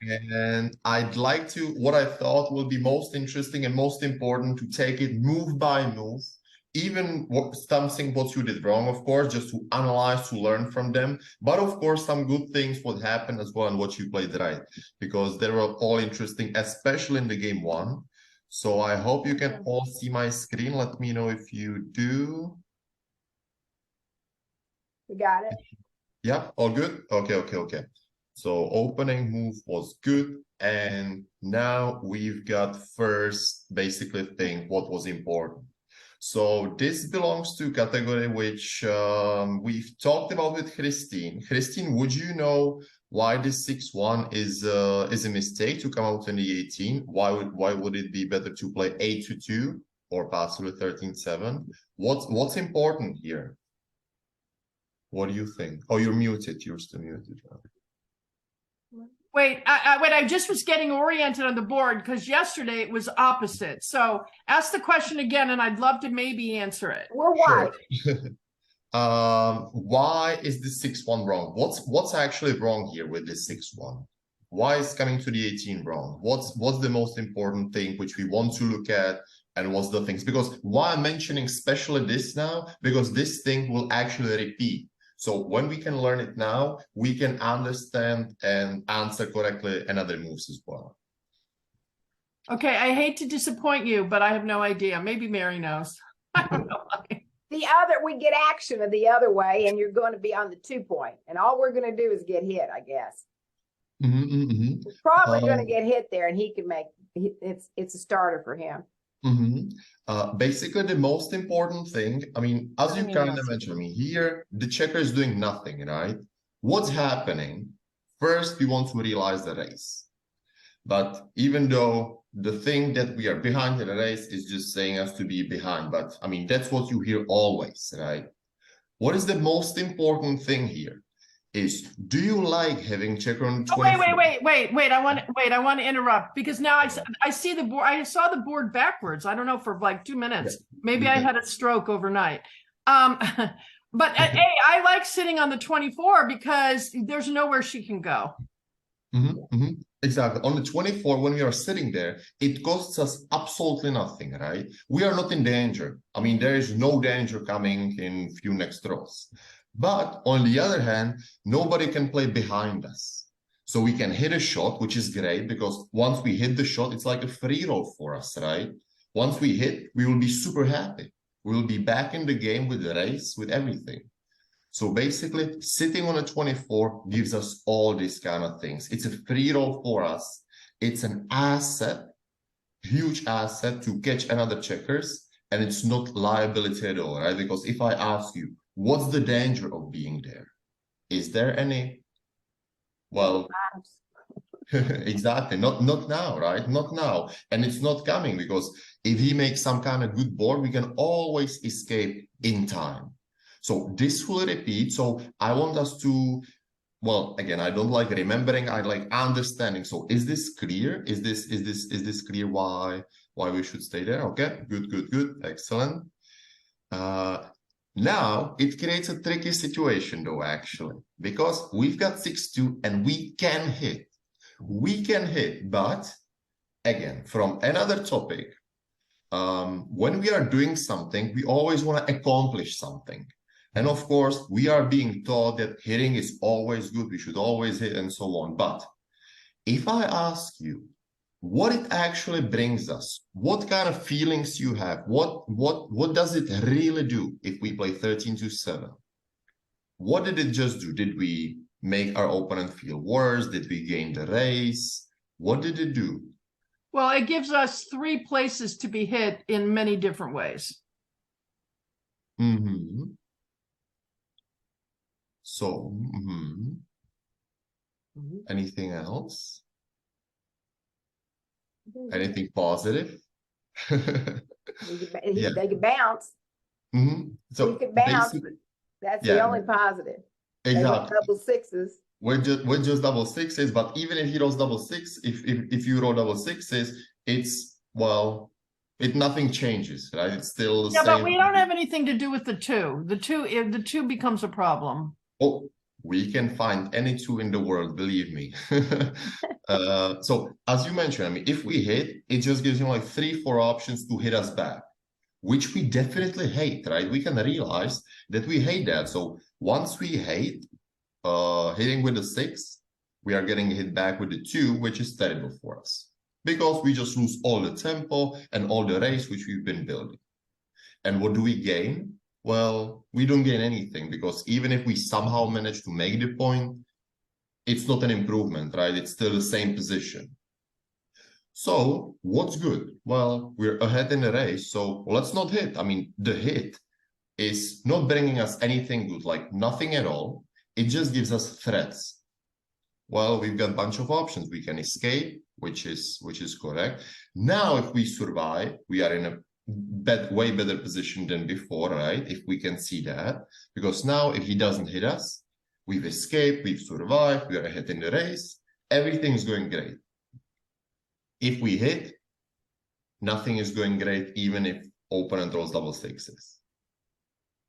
And I'd like to, what I thought will be most interesting and most important, to take it move by move, even something what you did wrong, of course, just to analyze, to learn from them. But of course, some good things would happen as well and what you played right, because they were all interesting, especially in the game one. So I hope you can all see my screen. Let me know if you do. We got it. Yeah, all good? Okay. So opening move was good. And now we've got first basically thing what was important. So this belongs to category which we've talked about with Christine. Christine, would you know why this 6-1 is a mistake to come out in the 18? Why would it be better to play 8-2 or possibly 13-7? What's important here? What do you think? Oh, you're muted. You're still muted. Wait, I just was getting oriented on the board because yesterday it was opposite. So ask the question again, and I'd love to maybe answer it. We're white. Sure. Why is this 6-1 wrong? What's actually wrong here with this 6-1? Why is coming to the 18 wrong? What's the most important thing which we want to look at? And what's the things? Because why I'm mentioning especially this now, because this thing will actually repeat. So when we can learn it now, we can understand and answer correctly another moves as well. Okay, I hate to disappoint you, but I have no idea. Maybe Mary knows. I don't know. We get action of the other way, and you're going to be on the 2 point. And all we're going to do is get hit, I guess. We're probably going to get hit there, and he can make it's a starter for him. Basically, the most important thing, I mean, as you kind of mentioned, I mean, here, the checker is doing nothing, right? What's happening? First, we want to realize the race. But even though the thing that we are behind in the race is just saying us to be behind, but I mean, that's what you hear always, right? What is the most important thing here? Is do you like having checker on 24? Wait. I want to interrupt because now I see the board. I saw the board backwards. I don't know, for like 2 minutes. Maybe I had a stroke overnight. But hey, I like sitting on the 24 because there's nowhere she can go. Exactly. On the 24, when we are sitting there, it costs us absolutely nothing, right? We are not in danger. I mean, there is no danger coming in few next rows. But on the other hand, nobody can play behind us. So we can hit a shot, which is great, because once we hit the shot, it's like a free roll for us, right? Once we hit, we will be super happy. We will be back in the game with the race, with everything. So basically, sitting on a 24 gives us all these kind of things. It's a free roll for us. It's an asset, huge asset to catch another checkers, and it's not liability at all, right? Because if I ask you, what's the danger of being there? Is there any? Well, exactly. Not now, right? Not now. And it's not coming, because if he makes some kind of good board, we can always escape in time. So this will repeat. So I want us to, well, again, I don't like remembering, I like understanding. So is this clear? Is this clear why we should stay there? Okay, good, excellent. Now it creates a tricky situation though, actually, because we've got 6-2 and we can hit, but again, from another topic, when we are doing something, we always want to accomplish something. And of course, we are being taught that hitting is always good, we should always hit and so on. But if I ask you what it actually brings us, what kind of feelings you have, what does it really do if we play 13-7? What did it just do? Did we make our opponent feel worse? Did we gain the race? What did it do? Well, it gives us 3 places to be hit in many different ways. So, anything else? Anything positive? They could bounce. So we could bounce. That's the only positive. Exactly. Double sixes. We're just double sixes, but even if he rolls double six, if you roll double sixes, it's, well, nothing changes, right? It's still the same. But we don't have anything to do with the 2. The 2 becomes a problem. Oh, We can find any two in the world, believe me. So as you mentioned, I mean, if we hit, it just gives you like 3-4 options to hit us back, which we definitely hate, right? We can realize that we hate that. So once we hate hitting with the 6, we are getting hit back with the 2, which is terrible for us because we just lose all the tempo and all the race which we've been building. And what do we gain? Well, we don't gain anything because even if we somehow manage to make the point, it's not an improvement, right? It's still the same position. So what's good? Well, we're ahead in the race, so let's not hit. I mean, the hit is not bringing us anything good, like nothing at all. It just gives us threats. Well, we've got a bunch of options. We can escape, which is correct. Now, if we survive, we are in a way better position than before, right? If we can see that, because now if he doesn't hit us, we've escaped, we've survived, we are ahead in the race, everything's going great. If we hit, nothing is going great, even if opponent rolls double 6s,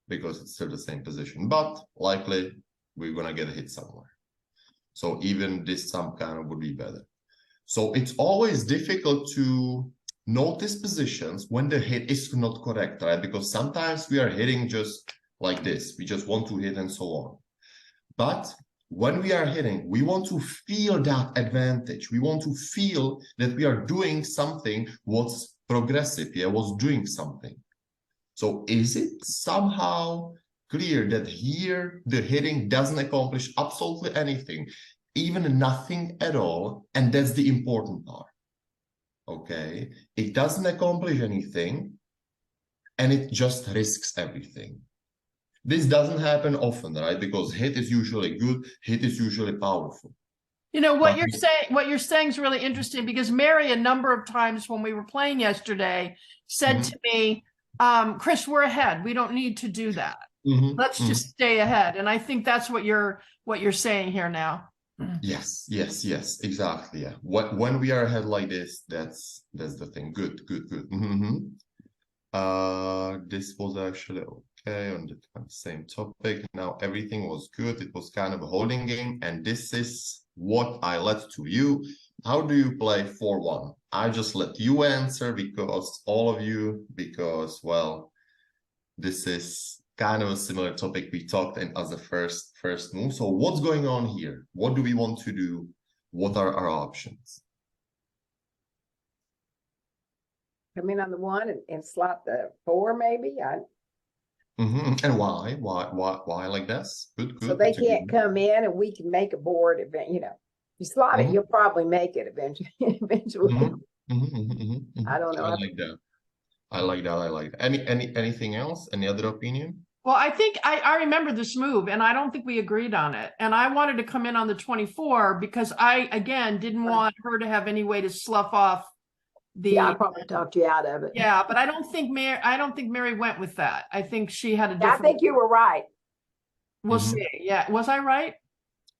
because it's still the same position, but likely we're gonna get a hit somewhere. So even this some kind of would be better. So it's always difficult to notice positions when the hit is not correct, right? Because sometimes we are hitting just like this. We just want to hit and so on. But when we are hitting, we want to feel that advantage. We want to feel that we are doing something what's progressive, yeah, what's doing something. So is it somehow clear that here the hitting doesn't accomplish absolutely anything, even nothing at all, and that's the important part? Okay, it doesn't accomplish anything, and it just risks everything. This doesn't happen often, right? Because hit is usually good, hit is usually powerful. You know, what you're saying is really interesting, because Mary, a number of times when we were playing yesterday, said to me, Chris, we're ahead. We don't need to do that. Let's just stay ahead. And I think that's what you're saying here now. Yes, exactly. Yeah. When we are ahead like this, that's the thing. Good. This was actually okay on the same topic. Now everything was good. It was kind of a holding game, and this is what I led to you. How do you play 4-1? I just let you answer because well, this is kind of a similar topic we talked in as a first move. So what's going on here? What do we want to do? What are our options? Come in on the 1 and slot the 4, maybe. And why? Why like this? Good. So they can't come in, and we can make a board event. You know, if you slot it, you'll probably make it eventually. I don't know. I like that. Anything else? Any other opinion? Well, I think I remember this move, and I don't think we agreed on it. And I wanted to come in on the 24 because I, again, didn't want her to have any way to slough off the. Yeah, I probably talked you out of it. Yeah, but I don't think Mary went with that. I think she had a different. I think you were right. We'll see. Yeah, was I right?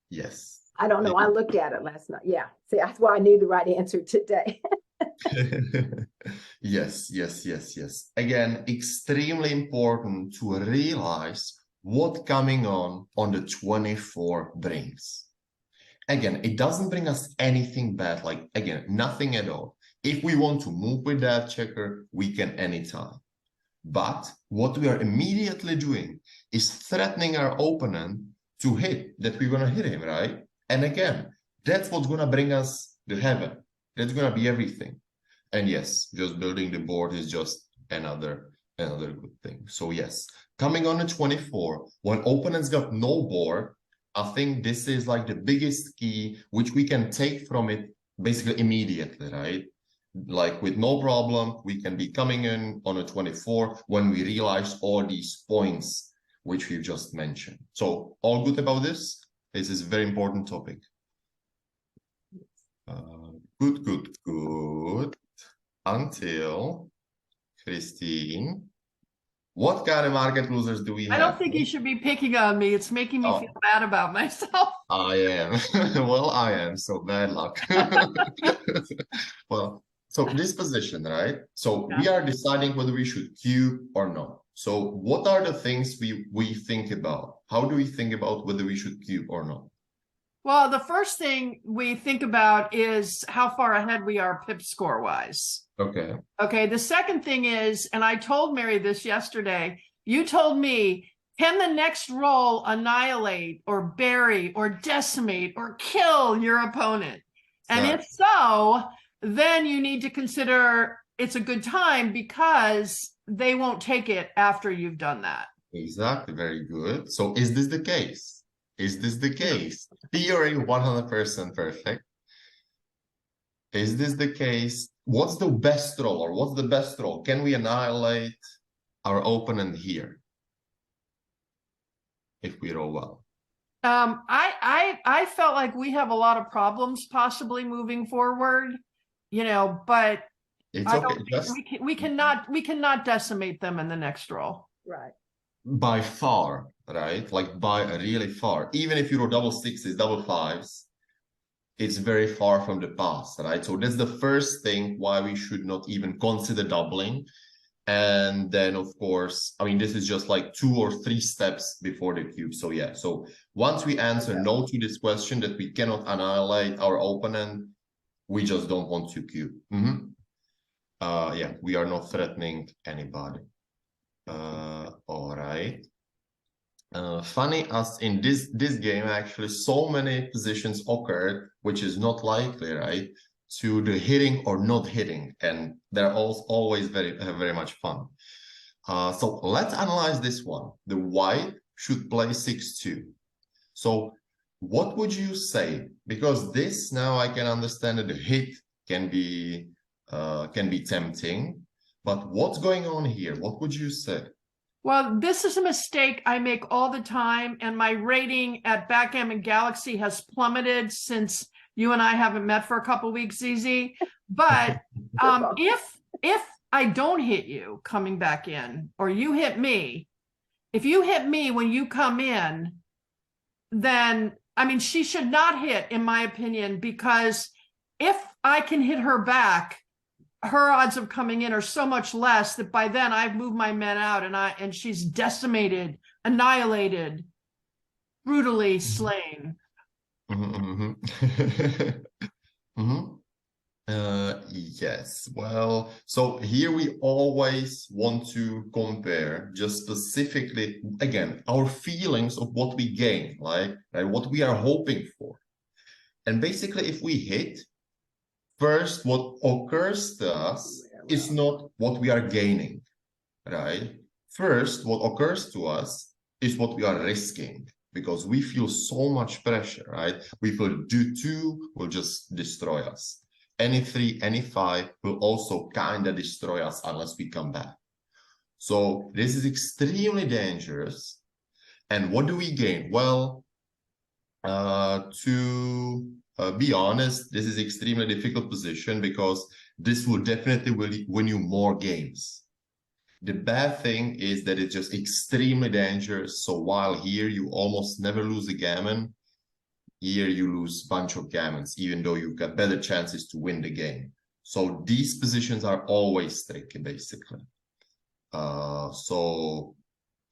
Yes. I don't know. I looked at it last night. Yeah. See, that's why I knew the right answer today. Yes. Again, extremely important to realize what coming on the 24 brings. Again, it doesn't bring us anything bad, like, again, nothing at all. If we want to move with that checker, we can anytime. But what we are immediately doing is threatening our opponent to hit, that we're going to hit him, right? And again, that's what's going to bring us to heaven. That's going to be everything. And yes, just building the board is just another good thing. So yes, coming on the 24, when opponents got no board, I think this is like the biggest key, which we can take from it basically immediately, right? Like with no problem, we can be coming in on a 24 when we realize all these points which we've just mentioned. So all good about this? This is a very important topic. Good. Until Christine. What kind of market losers do we have? I don't think you should be picking on me. It's making me feel bad about myself. I am. Well, I am. So bad luck. Well, so this position, right? So we are deciding whether we should cube or no. So what are the things we think about? How do we think about whether we should cube or not? Well, the first thing we think about is how far ahead we are pip score wise. Okay. Okay. The second thing is, and I told Mary this yesterday, you told me, can the next roll annihilate or bury or decimate or kill your opponent? And if so, then you need to consider it's a good time because they won't take it after you've done that. Exactly. Very good. So is this the case? Is this the case? Theory 100% perfect. Is this the case? What's the best roll, or what's the best roll? Can we annihilate our opponent here if we roll well? I felt like we have a lot of problems possibly moving forward, you know, but it's I okay. don't think we cannot decimate them in the next roll. Right. By far, right? Like by really far. Even if you roll double sixes, double fives, it's very far from the past, right? So that's the first thing why we should not even consider doubling. And then, of course, I mean, this is just like 2 or 3 steps before the cube. So yeah, so once we answer no to this question that we cannot annihilate our opponent, we just don't want to cube. Yeah, we are not threatening anybody. All right. Funny as in this game, actually, so many positions occurred, which is not likely, right? To the hitting or not hitting, and they're always very much fun. So let's analyze this one. The white should play 6-2. So what would you say? Because this now I can understand that the hit can be tempting, but what's going on here? What would you say? Well, this is a mistake I make all the time, and my rating at Backgammon Galaxy has plummeted since you and I haven't met for a couple of weeks, ZZ. But if I don't hit you coming back in, or you hit me, if you hit me when you come in, then, I mean, she should not hit, in my opinion, because if I can hit her back, her odds of coming in are so much less that by then I've moved my men out and she's decimated, annihilated, brutally slain. Yes, well, so here we always want to compare just specifically, again, our feelings of what we gain, like, right, what we are hoping for. And basically, if we hit, first, what occurs to us is not what we are gaining, right? First, what occurs to us is what we are risking, because we feel so much pressure, right? We feel do 2 will just destroy us. Any 3, any 5 will also kind of destroy us unless we come back. So this is extremely dangerous. And what do we gain? Well, to be honest, this is extremely difficult position because this will definitely win you more games. The bad thing is that it's just extremely dangerous. So while here you almost never lose a gammon, here you lose a bunch of gammons, even though you've got better chances to win the game. So these positions are always tricky, basically. So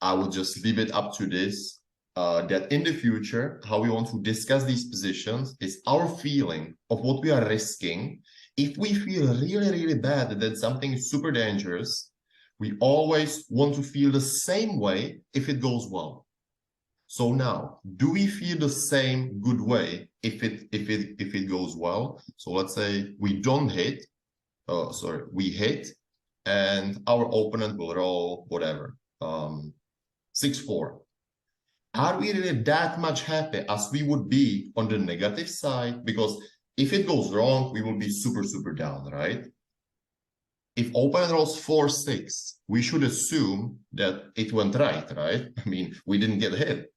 I would just leave it up to this. That in the future, how we want to discuss these positions is our feeling of what we are risking. If we feel really, really bad that something is super dangerous, we always want to feel the same way if it goes well. So now, do we feel the same good way if it goes well? So let's say we don't hit, we hit, and our opponent will roll whatever, 6-4. Are we really that much happy as we would be on the negative side? Because if it goes wrong, we will be super, super down, right? If opponent rolls 4-6, we should assume that it went right? I mean, we didn't get hit.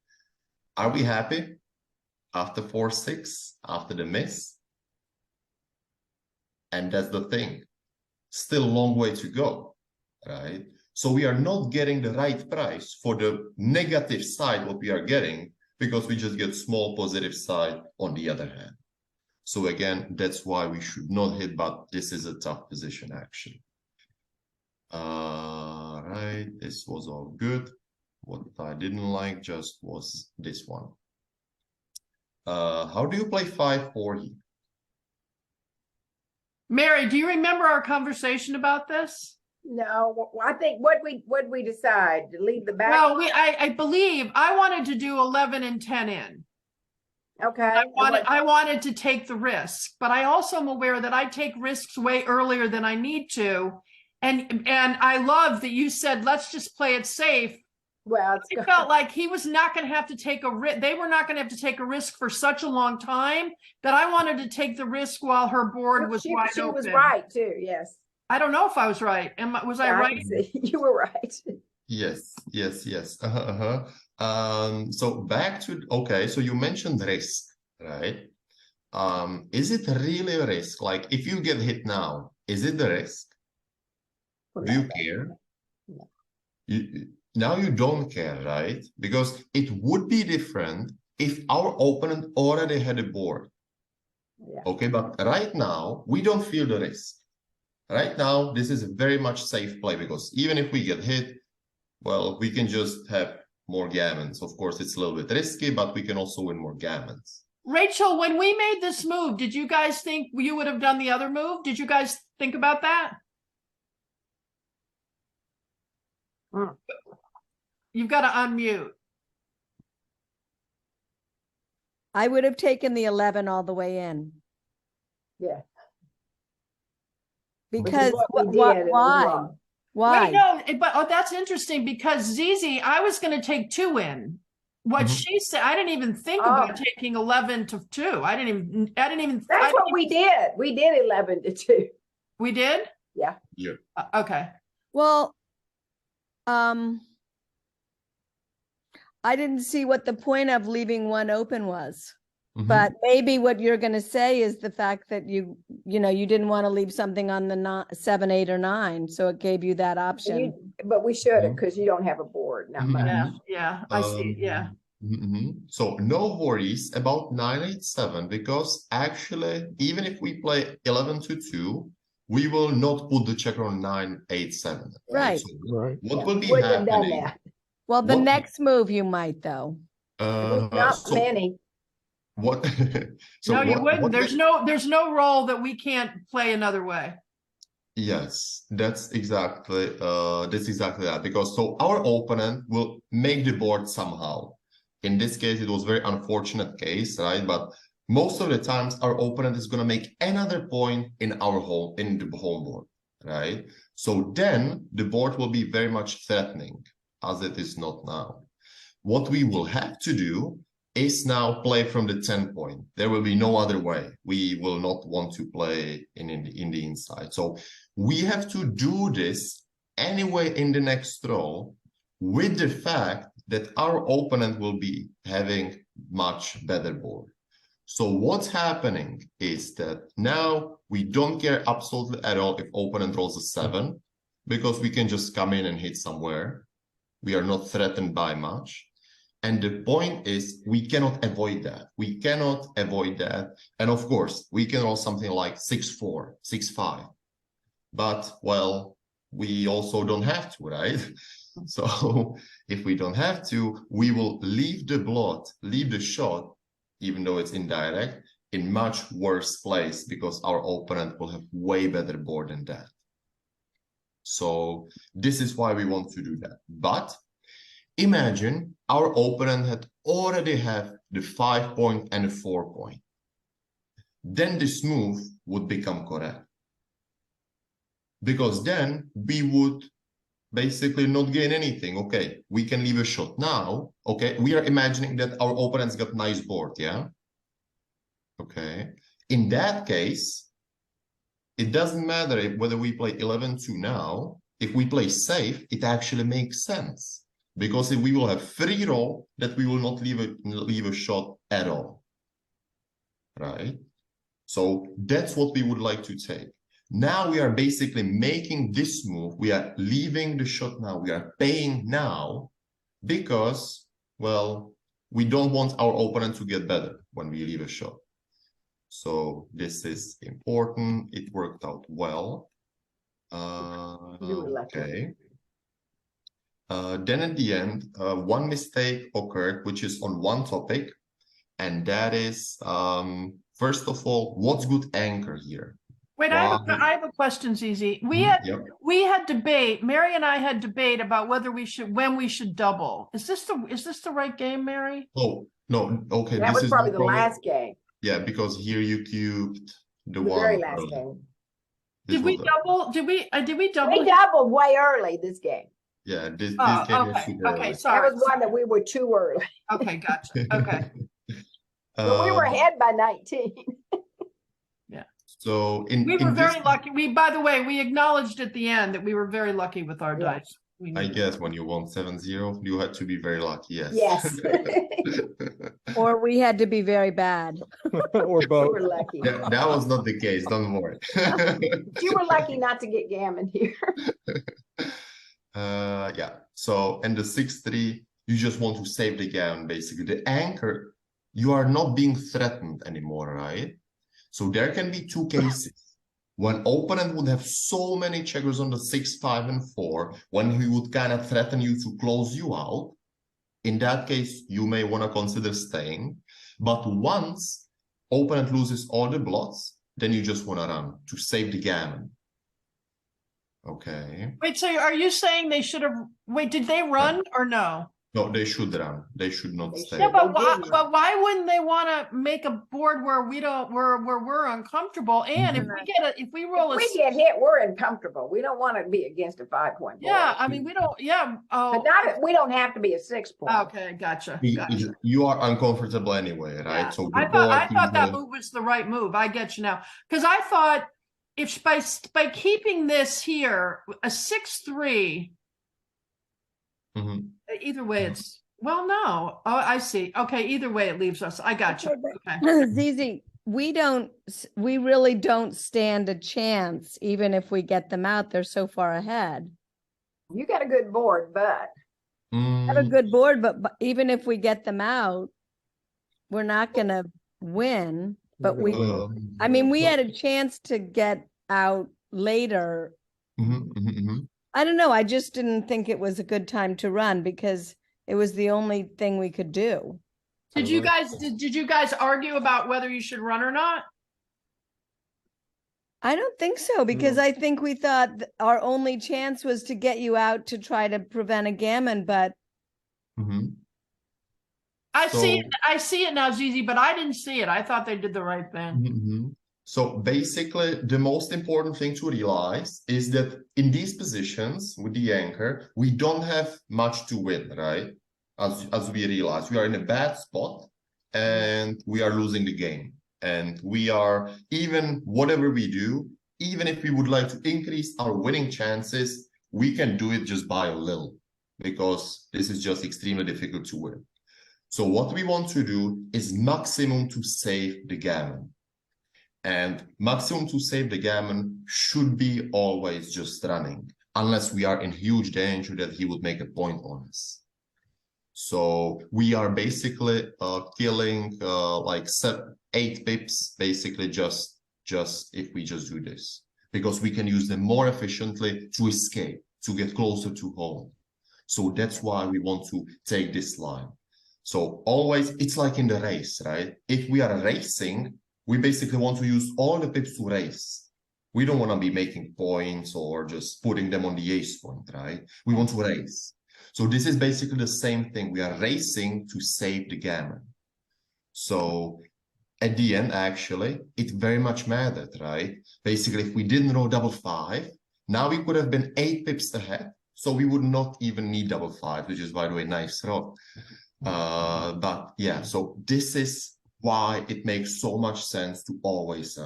Are we happy after 4-6, after the miss? And that's the thing. Still a long way to go, right? So we are not getting the right price for the negative side, what we are getting, because we just get small positive side on the other hand. So again, that's why we should not hit, but this is a tough position, actually. right, this was all good. What I didn't like just was this one. How do you play 5-4 here? Mary, do you remember our conversation about this? No, I think what we decide to leave the back. Well, I believe I wanted to do 11 and 10 in. Okay. I wanted to take the risk, but I also am aware that I take risks way earlier than I need to. And I love that you said, let's just play it safe. Well, I felt like he was not going to have to take a risk. They were not going to have to take a risk for such a long time that I wanted to take the risk while her board was wide open. She was right too. Yes. I don't know if I was right. Was I right? You were right. Yes. So back to, okay, so you mentioned risk, right? Is it really a risk? Like if you get hit now, is it the risk? Do you care? No. Now you don't care, right? Because it would be different if our opponent already had a board. Yeah. Okay, but right now we don't feel the risk. Right now, this is a very much safe play because even if we get hit, well, we can just have more gammons. Of course, it's a little bit risky, but we can also win more gammons. Rachel, when we made this move, did you guys think you would have done the other move? Did you guys think about that? You've got to unmute. I would have taken the 11 all the way in. Yeah. Because why? Why? Wait, no, but that's interesting because Zizi, I was going to take 2 in. What she said, I didn't even think about taking 11 to 2. I didn't even. That's what we did. We did 11 to 2. We did? Yeah. Yeah. Okay. Well, I didn't see what the point of leaving one open was. But maybe what you're going to say is the fact that you didn't want to leave something on the 7, 8, or 9, so it gave you that option. But we should have because you don't have a board. Not much. Yeah, I see. Yeah. So no worries about 9-8-7 because actually, even if we play 11 to 2, we will not put the checker on 9-8-7. Right. So what will be Wouldn't have done happening? that. Well, the next move you might though. Not many. What? No, you wouldn't. There's no role that we can't play another way. Yes, that's exactly that. Because so our opponent will make the board somehow. In this case, it was a very unfortunate case, right? But most of the times, our opponent is going to make another point in the home board, right? So then the board will be very much threatening, as it is not now. What we will have to do is now play from the 10 point. There will be no other way. We will not want to play in the inside. So we have to do this anyway in the next row with the fact that our opponent will be having much better board. So what's happening is that now we don't care absolutely at all if opponent rolls a 7 because we can just come in and hit somewhere. We are not threatened by much. And the point is, we cannot avoid that. We cannot avoid that. And of course, we can roll something like 6-4, 6-5. But, well, we also don't have to, right? So if we don't have to, we will leave the blot, leave the shot, even though it's indirect, in much worse place because our opponent will have way better board than that. So this is why we want to do that. But imagine our opponent had already have the 5 point and the 4 point. Then this move would become correct. Because then we would basically not gain anything. Okay, we can leave a shot now. Okay, we are imagining that our opponent's got nice board, yeah? Okay, in that case, it doesn't matter whether we play 11-2 now. If we play safe, it actually makes sense. Because if we will have free roll, that we will not leave a shot at all, right? So that's what we would like to take. Now we are basically making this move. We are leaving the shot now. We are paying now because, well, we don't want our opponent to get better when we leave a shot. So this is important. It worked out well. Okay. Then at the end, one mistake occurred, which is on one topic, and that is, first of all, what's good anchor here? Wait, I have a question, Zizi. We had debate. Mary and I had debate about whether when we should double. Is this the right game, Mary? Oh no, okay. That was probably the last game. Yeah, because here you cubed the very last game. Did we double? Did we double? We doubled way early this game. Yeah, this game was super early. Okay, sorry. That was one that we were too early. Okay, gotcha. Okay. But we were ahead by 19. So we were very lucky. By the way, we acknowledged at the end that we were very lucky with our dice. I guess when you won 7-0, you had to be very lucky. Yes. Yes. Or we had to be very bad. Or both. We were lucky. That was not the case. Don't worry. You were lucky not to get gammon here. Yeah. So, and the 6-3, you just want to save the gammon, basically. The anchor, you are not being threatened anymore, right? So there can be two cases. When opponent would have so many checkers on the 6, 5, and 4, when he would kind of threaten you to close you out, in that case, you may want to consider staying. But once opponent loses all the blots, then you just want to run to save the gammon. Okay. Wait, so are you saying they should have? Wait, did they run or no? No, they should run. They should not stay. Yeah, but why wouldn't they want to make a board where we're uncomfortable? And if we roll if we get hit, we're uncomfortable. We don't want to be against a 5-point board. Yeah, I mean we don't. Yeah. Oh, but we don't have to be a 6-point. Okay, gotcha. You are uncomfortable anyway, right? Yeah. So I thought that move was the right move. I get you now, because I thought if by keeping this here a 6-3. Mm-hmm. Either way, it's no. Oh, I see. Okay, either way, it leaves us. I got you. Okay. Zizi, we really don't stand a chance, even if we get them out. They're so far ahead. You got a good board, but have a good board, but even if we get them out, we're not going to win. But I mean, we had a chance to get out later. I don't know. I just didn't think it was a good time to run because it was the only thing we could do. Did you guys argue about whether you should run or not? I don't think so, because I think we thought our only chance was to get you out to try to prevent a gammon, but I see it now, Zizi, but I didn't see it. I thought they did the right thing. So basically, the most important thing to realize is that in these positions with the anchor, we don't have much to win, right? As we realize, we are in a bad spot and we are losing the game. And we are, even whatever we do, even if we would like to increase our winning chances, we can do it just by a little, because this is just extremely difficult to win. So what we want to do is maximum to save the gammon. And maximum to save the gammon should be always just running, unless we are in huge danger that he would make a point on us. So we are basically killing like 8 pips, basically just if we just do this, because we can use them more efficiently to escape, to get closer to home. So that's why we want to take this line. So always, it's like in the race, right? If we are racing, we basically want to use all the pips to race. We don't want to be making points or just putting them on the ace point, right? We want to race. So this is basically the same thing. We are racing to save the gammon. So at the end, actually, it very much mattered, right? Basically, if we didn't roll double 5, now we could have been 8 pips ahead. So we would not even need double 5, which is, by the way, nice roll. But yeah, so this is why it makes so much sense to always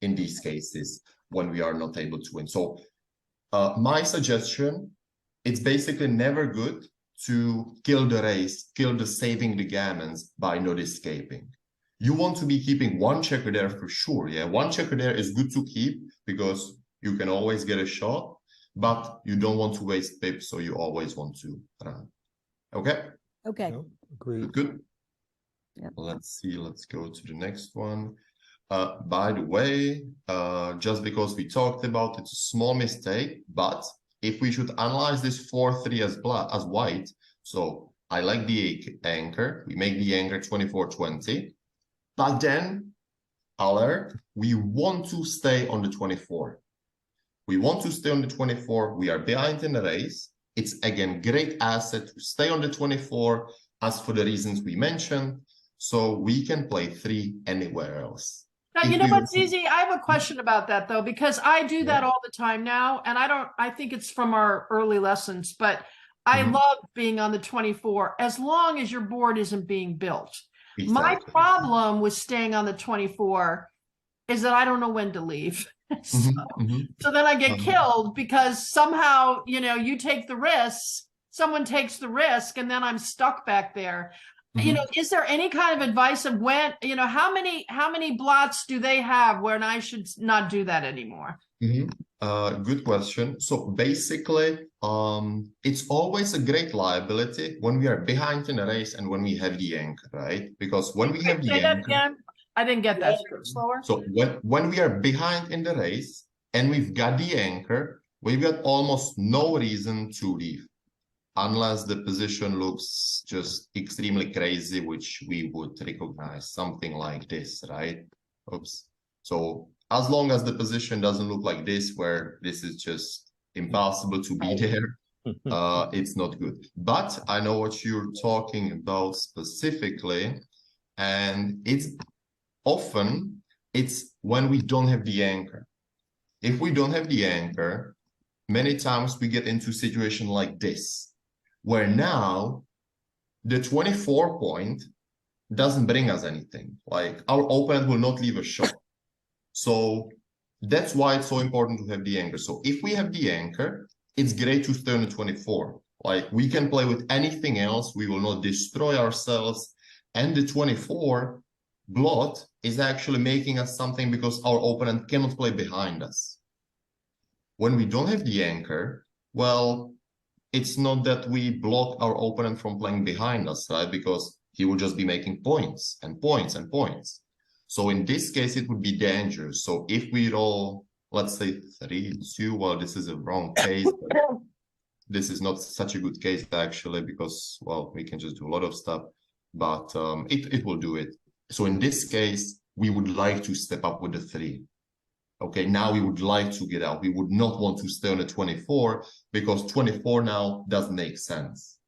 in these cases when we are not able to win. So my suggestion, it's basically never good to kill the race, kill the saving the gammons by not escaping. You want to be keeping one checker there for sure. Yeah, one checker there is good to keep because you can always get a shot, but you don't want to waste pips, so you always want to run. Okay? Okay. Yep, agreed. Good. Yep. Let's see, let's go to the next one. By the way, just because we talked about it's a small mistake, but if we should analyze this 4-3 as white, so I like the anchor. We make the anchor 24-20, but then alert, we want to stay on the 24. We want to stay on the 24. We are behind in the race. It's again great asset to stay on the 24 as for the reasons we mentioned. So we can play 3 anywhere else. Now, you know what's easy? I have a question about that though, because I do that all the time now. And I think it's from our early lessons, but I love being on the 24 as long as your board isn't being built. Exactly. My problem with staying on the 24 is that I don't know when to leave. So then I get killed because somehow, you know, you take the risks, someone takes the risk, and then I'm stuck back there. You know, is there any kind of advice of when, you know, how many blots do they have when I should not do that anymore? Good question. So basically, it's always a great liability when we are behind in a race and when we have the anchor, right? Because when we have the anchor, I didn't get that slower. So when we are behind in the race and we've got the anchor, we've got almost no reason to leave unless the position looks just extremely crazy, which we would recognize something like this, right? Oops. So as long as the position doesn't look like this, where this is just impossible to be there, it's not good. But I know what you're talking about specifically, and it's often when we don't have the anchor. If we don't have the anchor, many times we get into a situation like this, where now the 24 point doesn't bring us anything. Like our opponent will not leave a shot. So that's why it's so important to have the anchor. So if we have the anchor, it's great to stay on the 24. Like we can play with anything else. We will not destroy ourselves. And the 24 blot is actually making us something because our opponent cannot play behind us. When we don't have the anchor, well, it's not that we block our opponent from playing behind us, right? Because he will just be making points and points and points. So in this case, it would be dangerous. So if we roll, let's say 3-2, well, this is a wrong case. But this is not such a good case actually, because, well, we can just do a lot of stuff, but it will do it. So in this case, we would like to step up with the 3. Okay, now we would like to get out. We would not want to stay on a 24 because 24 now doesn't make sense.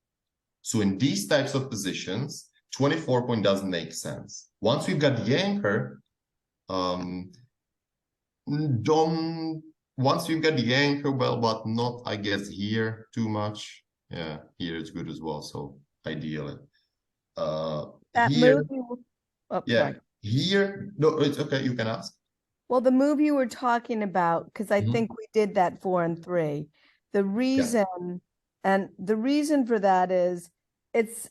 So in these types of positions, 24 point doesn't make sense. Once we've got the anchor, once we've got the anchor, well, but not, I guess, here too much. Yeah, here it's good as well. So ideally, that here, move yeah, here, no, it's okay. You can ask. Well, the move you were talking about, because I think we did that 4 and 3. The reason, and the reason for that is it's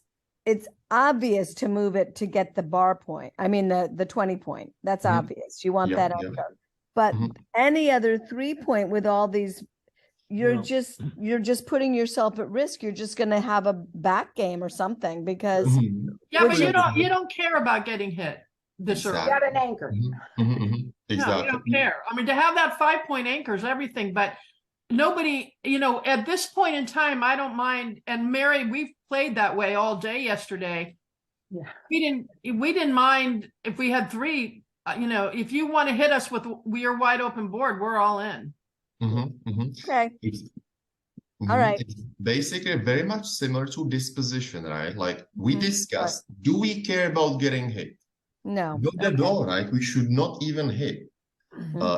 obvious to move it to get the bar point. I mean, the 20 point. That's obvious. You want that anchor. But any other 3 point with all these, you're just putting yourself at risk. You're just going to have a back game or something because but you don't care about getting hit. This you got an anchor. Exactly. No, you don't care. I mean, to have that 5 point anchor is everything, but nobody, you know, at this point in time, I don't mind. And Mary, we've played that way all day yesterday. Yeah. We didn't mind if we had 3, you know, if you want to hit us with your wide open board, we're all in. Okay. All right. It's basically very much similar to this position, right? Like we discussed, do we care about getting hit? No. Not at all, right? We should not even hit.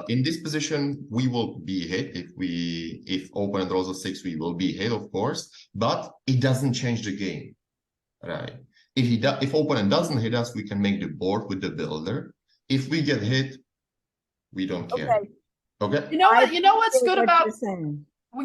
In this position, we will be hit. If opponent draws a 6, we will be hit, of course, but it doesn't change the game, right? If opponent doesn't hit us, we can make the board with the builder. If we get hit, we don't care. Okay. You know what's good about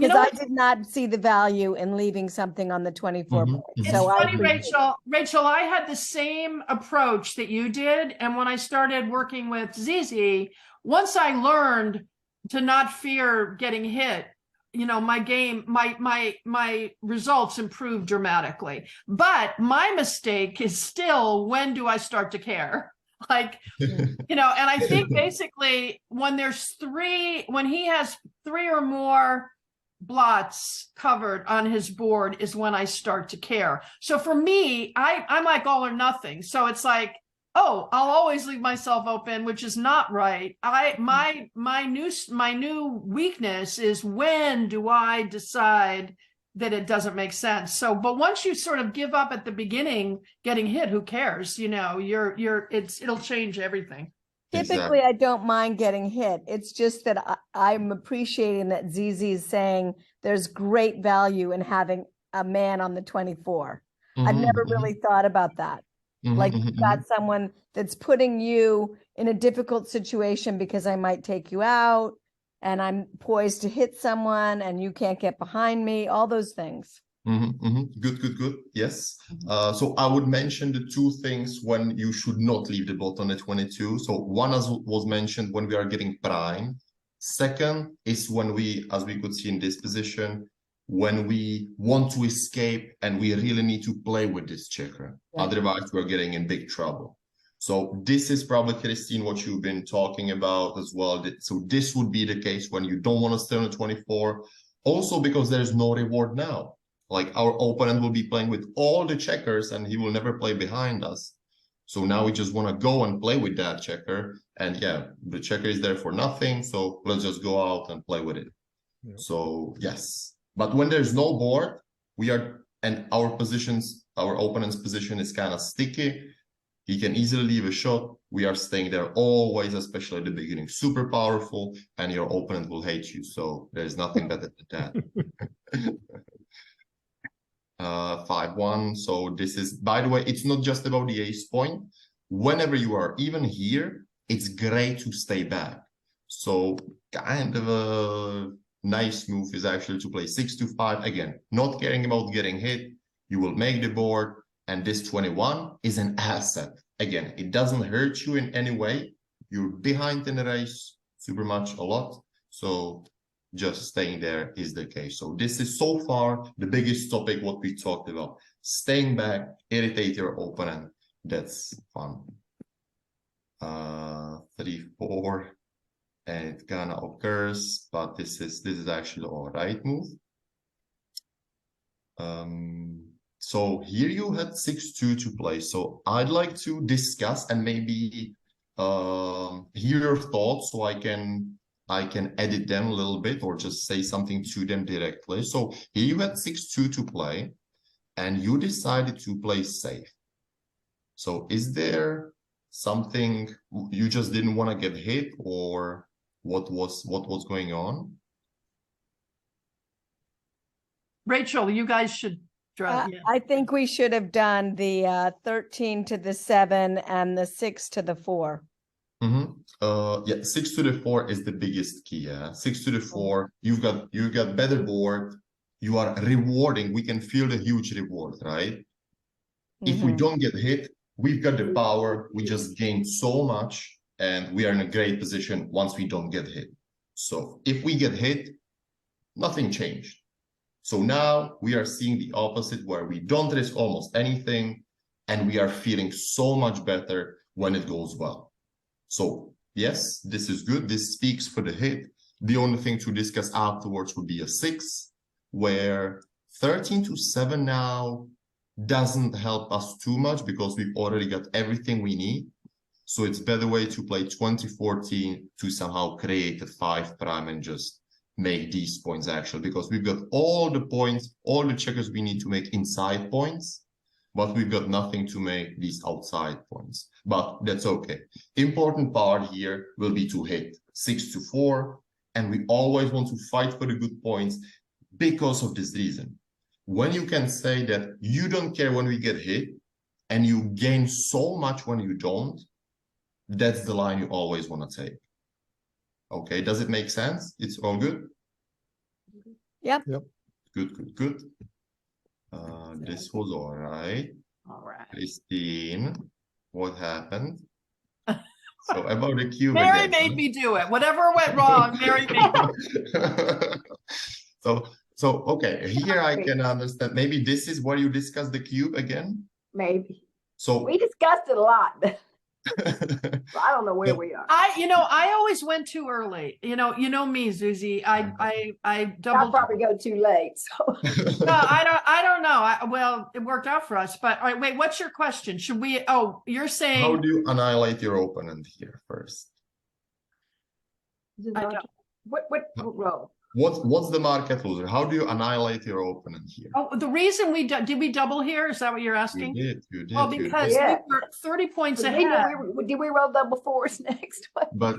because I did not see the value in leaving something on the 24 point. It's So funny, Rachel, I had the same approach that you did. And when I started working with Zizi, once I learned to not fear getting hit, you know, my game, my results improved dramamately. But my mistake is still, when do I start to care? Like, you know, and I think basically when he has 3 or more blots covered on his board is when I start to care. So for me, I'm like all or nothing. So it's like, oh, I'll always leave myself open, which is not right. My new weakness is, when do I decide that it doesn't make sense? So, but once you sort of give up at the beginning, getting hit, who cares? You know, it'll change everything. Typically, I don't mind getting hit. It's just that I'm appreciating that ZZ is saying there's great value in having a man on the 24. I've never really thought about that. Like, you've got someone that's putting you in a difficult situation because I might take you out and I'm poised to hit someone and you can't get behind me, all those things. Good. Yes. So I would mention the two things when you should not leave the bot on the 22. So one, as was mentioned, when we are getting prime. Second is when we, as we could see in this position, when we want to escape and we really need to play with this checker. Otherwise, we're getting in big trouble. So this is probably, Christine, what you've been talking about as well. So this would be the case when you don't want to stay on the 24. Also because there's no reward now. Like, our opponent will be playing with all the checkers and he will never play behind us. So now we just want to go and play with that checker. And yeah, the checker is there for nothing. So let's just go out and play with it. Yeah. So yes, but when there's no board, and our opponent's position is kind of sticky. He can easily leave a shot. We are staying there always, especially at the beginning, super powerful, and your opponent will hate you. So there's nothing better than that. 5-1. So this is, by the way, it's not just about the ace point. Whenever you are even here, it's great to stay back. So kind of a nice move is actually to play 6-5. Again, not caring about getting hit. You will make the board, and this 21 is an asset. Again, it doesn't hurt you in any way. You're behind in the race super much, a lot. So just staying there is the case. So this is so far the biggest topic, what we talked about. Staying back, irritate your opponent. That's fun. 3-4, and it kind of occurs, but this is actually all right move. So here you had 6-2 to play. So I'd like to discuss and maybe hear your thoughts, so I can edit them a little bit or just say something to them directly. So here you had 6-2 to play and you decided to play safe. So is there something you just didn't want to get hit, or what was going on? Rachel, you guys should draw. I think we should have done the 13 to the 7 and the 6 to the 4. Yeah, 6 to the 4 is the biggest key. Yeah, 6 to the 4. You've got better board. You are rewarding. We can feel the huge reward, right? If we don't get hit, we've got the power. We just gained so much, and we are in a great position once we don't get hit. So if we get hit, nothing changed. So now we are seeing the opposite, where we don't risk almost anything, and we are feeling so much better when it goes well. So yes, this is good. This speaks for the hit. The only thing to discuss afterwards would be a 6, where 13 to 7 now doesn't help us too much because we've already got everything we need. So it's better way to play 20-14 to somehow create a 5 prime and just make these points actually, because we've got all the points, all the checkers we need to make inside points, but we've got nothing to make these outside points. But that's okay. Important part here will be to hit 6 to 4, and we always want to fight for the good points because of this reason. When you can say that you don't care when we get hit and you gain so much when you don't, that's the line you always want to take. Okay, does it make sense? It's all good? Yep. Good. This was all right. All right. Christine, what happened? So about the cube Mary again, made me do it. Whatever went wrong, Mary made me. So okay, here I can understand. Maybe this is where you discuss the cube again? Maybe. So we discussed it a lot. I don't know where we are. I always went too early. You know me, Zuzi. I I'll doubled. probably go too late. So No, I don't know. Well, it worked out for us, but all right, wait, what's your question? Should we, you're saying. How do you annihilate your opponent here first? I don't- what roll? What's the market loser? How do you annihilate your opponent here? Oh, the reason did we double here? Is that what you're asking? You did. Well, you did. because Yeah. we were 30 points Did ahead. we roll double fours next? But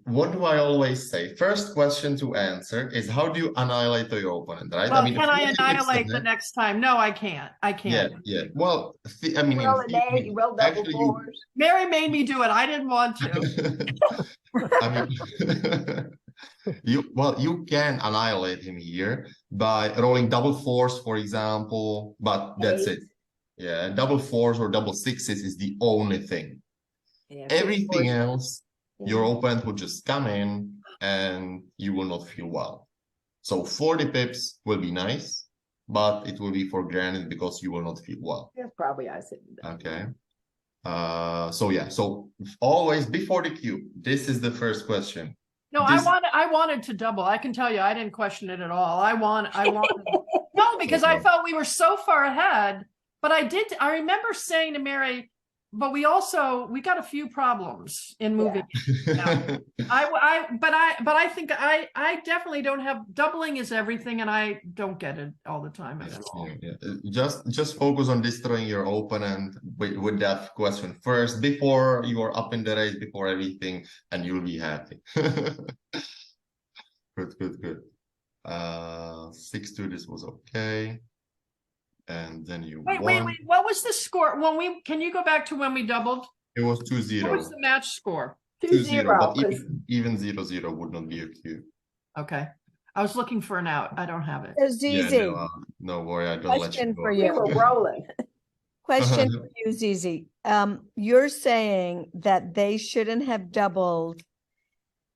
what do I always say? First question to answer is how do you annihilate your opponent, right? Well, if can I 40 pips annihilate the ahead- next time? No, I can't. I can't. Yeah. Well, I mean, You roll an eight, you roll double actually, fours. Mary made me do it. I didn't want to. I mean, you can annihilate him here by rolling double fours, for example, but that's it. Yeah, double fours or double sixes is the only thing. Yeah, Everything else, Yeah. your opponent will just come in and you will not feel well. So 40 pips will be nice, but it will be for granted because you will not feel well. That's probably I said. Okay. So always before the cube, this is the first question. No, I wanted to double. I can tell you, I didn't question it at all. I wanted no, because I felt we were so far ahead. But I remember saying to Mary, but we got a few problems in moving. Yeah. I think I definitely don't have, doubling is everything, and I don't get it all the time at all. Yeah. Just focus on destroying your opponent with that question first before you are up in the race, before everything, and you'll be happy. Good. 6-2, this was okay. And then you wait, won. what was the score can you go back to when we doubled? It was 2-0. What was the match score? 2-0. But even 0-0 would not be a cube. Okay, I was looking for an out. I don't have it. Zizi, No worry, I don't let you question go. for We you. were rolling. Question for you, Zizi. You're saying that they shouldn't have doubled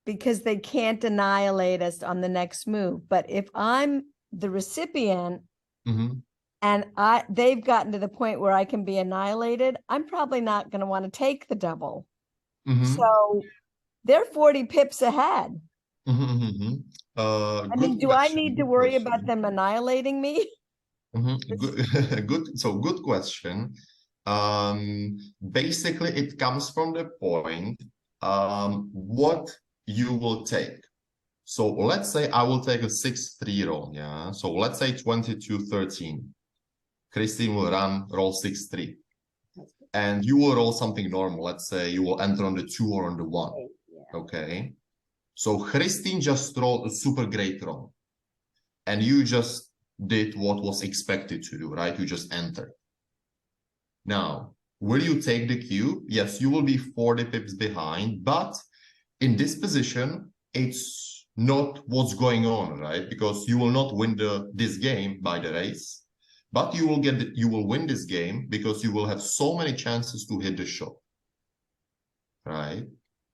because they can't annihilate us on the next move. But if I'm the recipient, Mhm. and they've gotten to the point where I can be annihilated, I'm probably not going to want to take the double. Mhm. So they're 40 pips ahead. Mhm. I mean, do I need to worry about them annihilating me? Good question. Basically, it comes from the point what you will take. So let's say I will take a 6-3 roll. Yeah. So let's say 22-13. Christine will roll 6-3. And you will roll something normal. Let's say you will enter on the 2 or on the 1. Yeah. Okay. So Christine just rolled a super great roll. And you just did what was expected to do, right? You just entered. Now, will you take the cube? Yes, you will be 40 pips behind, but in this position, it's not what's going on, right? Because you will not win this game by the race. But you will win this game because you will have so many chances to hit the shot, right?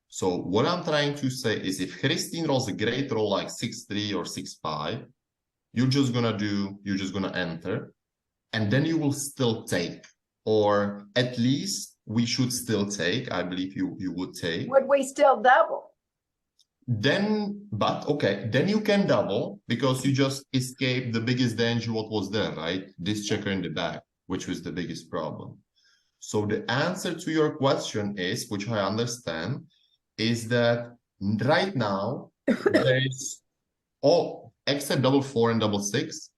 So what I'm trying to say is if Christine rolls a great roll like 6-3 or 6-5, you're just gonna enter, and then you will still take, or at least we should still take. I believe you would take. Would we still double? Then you can double because you just escaped the biggest danger what was there, right? This checker in the back, which was the biggest problem. So the answer to your question is, which I understand, is that right now there is all except double 4 and double 6.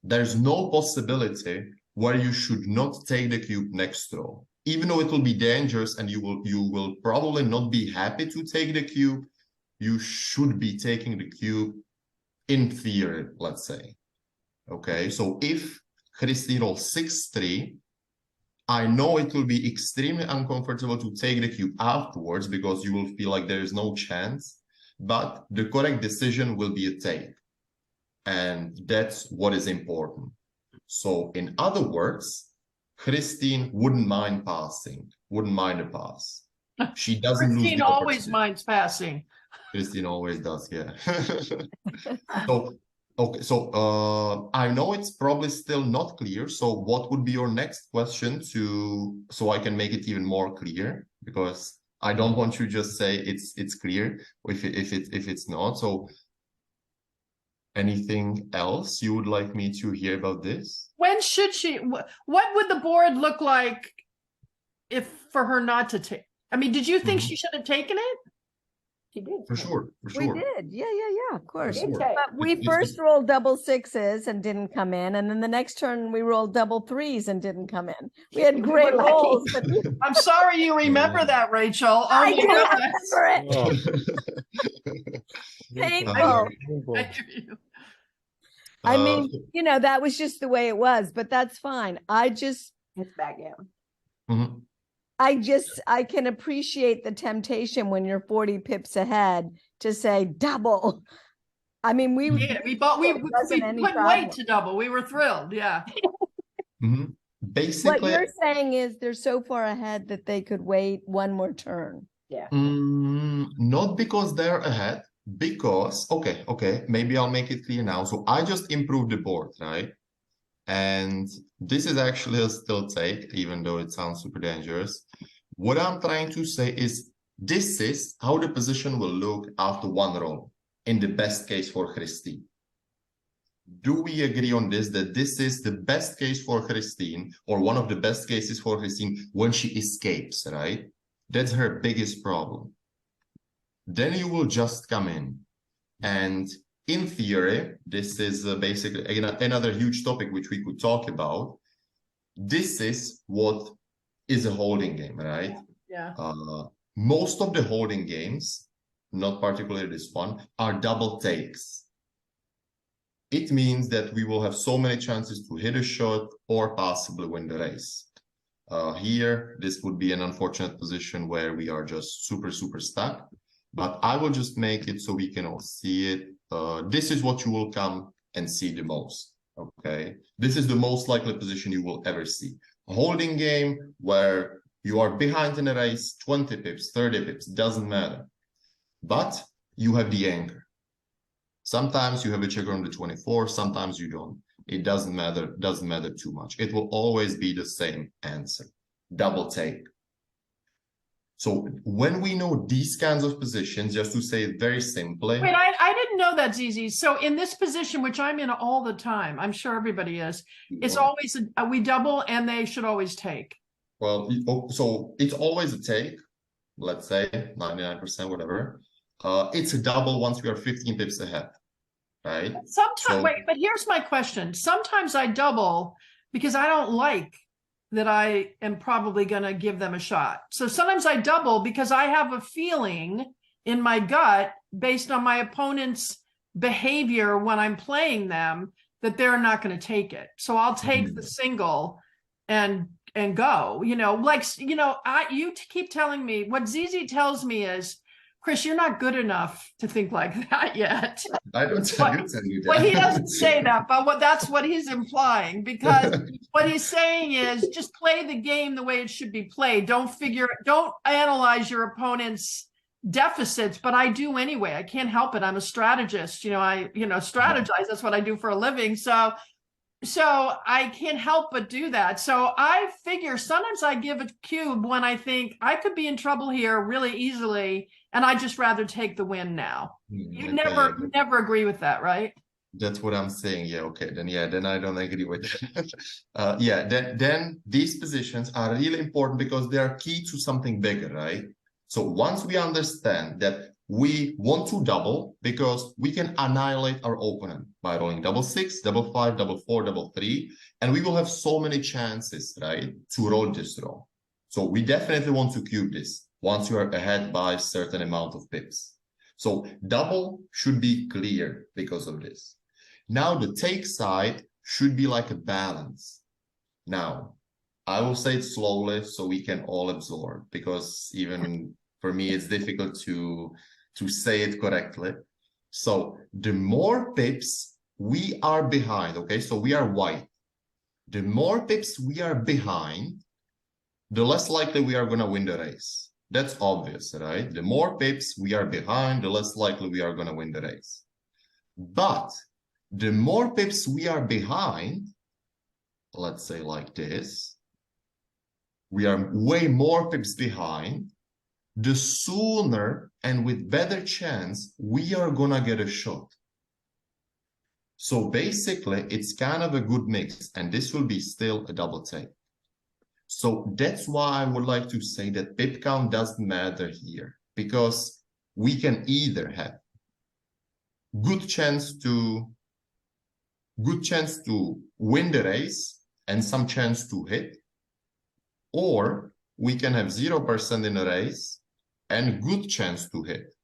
There's no possibility where you should not take the cube next row, even though it will be dangerous and you will probably not be happy to take the cube. You should be taking the cube in theory, let's say. Okay, so if Christine rolls 6-3, I know it will be extremely uncomfortable to take the cube afterwards because you will feel like there is no chance, but the correct decision will be a take. And that's what is important. So in other words, Christine wouldn't mind passing, wouldn't mind a pass. She doesn't lose Christine the always opportunity. minds passing. Christine always does, yeah. So Okay, so I know it's probably still not clear. So what would be your next question so I can make it even more clear? Because I don't want you to just say it's clear if it's not. So anything else you would like me to hear about this? When should she? What would the board look like if for her not to take? I mean, did you think she should have taken it? She did. For sure, for We sure. did. Yeah, of course. Sure. But we It's- first rolled double sixes and didn't come in. And then the next turn we rolled double threes and didn't come in. We had We great were lucky. rolls, but I'm sorry you remember that, Rachel. Oh I my don't goodness. remember it. Painful. I hear you. I mean, you know, that was just the way it was, but that's fine. It's backgammon. mhm. I can appreciate the temptation when you're 40 pips ahead to say double. I mean, we Yeah, we wasn't any couldn't problem. wait to double. We were thrilled. Yeah. Mhm. What Basically, you're saying is they're so far ahead that they could wait one more turn. Yeah. not because they're ahead, because okay, maybe I'll make it clear now. So I just improved the board, right? And this is actually a still take, even though it sounds super dangerous. What I'm trying to say is this is how the position will look after one roll in the best case for Christine. Do we agree on this, that this is the best case for Christine, or one of the best cases for Christine when she escapes, right? That's her biggest problem. Then you will just come in. And in theory, this is basically another huge topic which we could talk about. This is what is a holding game, right? Yeah. Most of the holding games, not particularly this one, are double takes. It means that we will have so many chances to hit a shot or possibly win the race. Here, this would be an unfortunate position where we are just super stuck. But I will just make it so we can all see it. This is what you will come and see the most, okay? This is the most likely position you will ever see. A holding game where you are behind in a race, 20 pips, 30 pips, doesn't matter. But you have the anchor. Sometimes you have a checker on the 24, sometimes you don't. It doesn't matter too much. It will always be the same answer, double take. So when we know these kinds of positions, just to say it very simply. Wait, I didn't know that, Zizi. So in this position, which I'm in all the time, I'm sure everybody is, it's always we double and they should always take. Well, so it's always a take, let's say 99%, whatever. It's a double once we are 15 pips ahead, right? Sometimes, wait, but here's my question. Sometimes I double because I don't like that I am probably going to give them a shot. So sometimes I double because I have a feeling in my gut based on my opponent's behavior when I'm playing them that they're not going to take it. So I'll take the single and go, you know, like, you know, you keep telling me what Zizi tells me is, Chris, you're not good enough to think like that yet. I don't tell you that. Well, he doesn't say that, but that's what he's implying, because what he's saying is just play the game the way it should be played. Don't analyze your opponent's deficits, but I do anyway. I can't help it. I'm a strategist. You know, I strategize. That's what I do for a living. So I can't help but do that. So I figure sometimes I give a cube when I think I could be in trouble here really easily, and I just rather take the win now. You never agree with that, right? That's what I'm saying. Yeah, okay. Then I don't agree with that. Then these positions are really important because they are key to something bigger, right? So once we understand that we want to double because we can annihilate our opponent by rolling double six, double five, double four, double three, and we will have so many chances, right, to roll this roll. So we definitely want to cube this once you are ahead by a certain amount of pips. So double should be clear because of this. Now the take side should be like a balance. Now, I will say it slowly so we can all absorb, because even for me, it's difficult to say it correctly. So the more pips we are behind, okay, so we are white. The more pips we are behind, the less likely we are going to win the race. That's obvious, right? The more pips we are behind, the less likely we are going to win the race. But the more pips we are behind, let's say like this, we are way more pips behind, the sooner and with better chance we are gonna get a shot. So basically, it's kind of a good mix, and this will be still a double take. So that's why I would like to say that pip count doesn't matter here, because we can either have good chance to win the race and some chance to hit, or we can have 0% in a race and good chance to hit.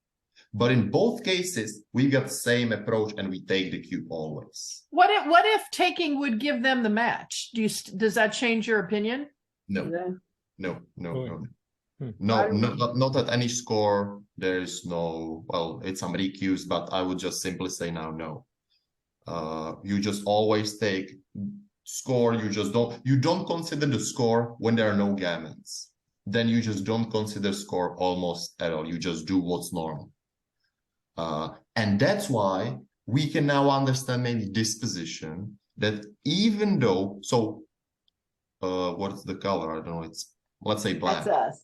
But in both cases, we got the same approach and we take the cube always. What if taking would give them the match? Does that change your opinion? No, Yeah. no. I No, don't not at any score. There is no, well, it's some recues, but I would just simply say now, no. You just always take score. You don't consider the score when there are no gammons. Then you just don't consider score almost at all. You just do what's normal. And that's why we can now understand maybe this position, that even though, so what's the color? I don't know, it's, let's say black. That's us.